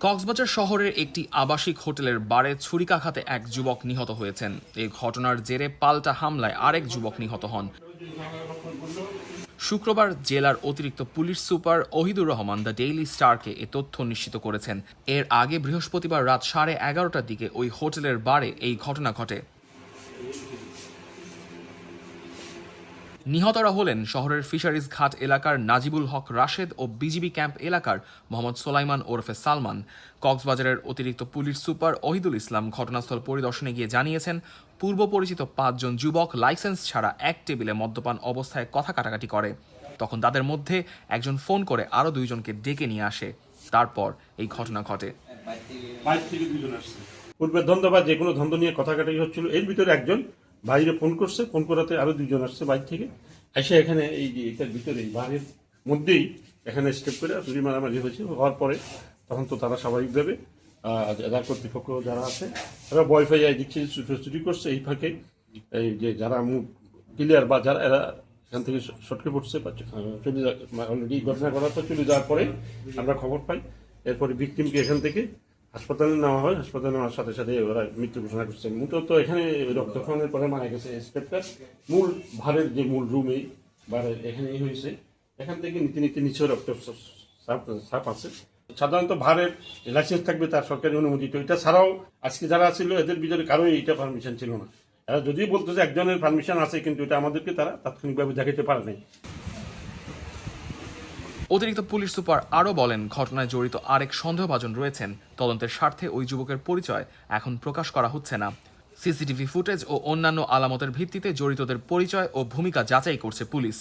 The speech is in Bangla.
কক্সবাজার শহরের একটি আবাসিক হোটেলের বারে ছুরিকাঘাতে এক যুবক নিহত হয়েছেন। এই ঘটনার জেরে পাল্টা হামলায় আরেক যুবক নিহত হন। শুক্রবার জেলার অতিরিক্ত police super Ohidur Rahman the Daily স্টারকে এ তথ্য নিশ্চিত করেছেন। এর আগে বৃহস্পতিবার রাত 11:30টার দিকে ওই হোটেলের বারে এই ঘটনা ঘটে। নিহতরা হলেন শহরের ফিশারিজ ঘাট এলাকার নাজিবুল হক রাশেদ ও বিজিবি ক্যাম্প এলাকার মোহাম্মদ সোলাইমান ওরফে সালমান। কক্সবাজারের অতিরিক্ত পুলিশ সুপার ওহিদুল ইসলাম ঘটনাস্থল পরিদর্শনে গিয়ে জানিয়েছেন, পূর্ব পরিচিত 5 জন যুবক লাইসেন্স ছাড়া এক টেবিলে মদ্যপান অবস্থায় কথা কাটাকাটি করে। তখন তাদের মধ্যে একজন ফোন করে আরও 2 জনকে ডেকে নিয়ে আসে। তারপর এই ঘটনা ঘটে। পূর্বে দ্বন্দ্ব বা যে কোনো দ্বন্দ্ব নিয়ে কথা কাটাই হচ্ছিল, এর ভিতরে একজন বাইরে ফোন করছে, ফোন করাতে আরো 2 জন আসছে বাইরে থেকে এসে এখানে এই যে এটার ভিতরে বাড়ির মধ্যেই এখানে স্টেপ করে চুরি মারামারি হয়েছে। হওয়ার পরে তখন তো তারা স্বাভাবিকভাবে যারা কর্তৃপক্ষ যারা আছে তারা ওয়াইফাই দিচ্ছে, চুরি করছে। এই ফাঁকে এই যে যারা ক্লিয়ার বা যারা এরা এখান থেকে সটকে পড়ছে বা চলে অলরেডি ঘটনা করার পর চলে যাওয়ার পরে আমরা খবর পাই। এরপরে ভিকটিমকে এখান থেকে হাসপাতালে নেওয়া হয়। হাসপাতালে নেওয়ার সাথে সাথে ওরা মৃত্যু ঘোষণা করছে। মূলত এখানে রক্তক্ষরণের পরে মারা গেছে স্টেপটা মূল ভারের যে মূল রুমে বা এখানেই হয়েছে। এখান থেকে নীতি নীতি নিচে রক্ত সাপ আছে। সাধারণত ভারের লাইসেন্স থাকবে তার সরকারি অনুমোদিত। এটা ছাড়াও আজকে যারা ছিল এদের ভিতরে কারোই এটা পারমিশন ছিল না। এরা যদিও বলতো যে একজনের পারমিশন আছে, কিন্তু এটা আমাদেরকে তারা তাৎক্ষণিকভাবে দেখাতে পারে নাই। অতিরিক্ত পুলিশ সুপার আরও বলেন, ঘটনায় জড়িত আরেক সন্দেহভাজন রয়েছেন। তদন্তের স্বার্থে ওই যুবকের পরিচয় এখন প্রকাশ করা হচ্ছে না। সিসিটিভি ফুটেজ ও অন্যান্য আলামতের ভিত্তিতে জড়িতদের পরিচয় ও ভূমিকা যাচাই করছে পুলিশ।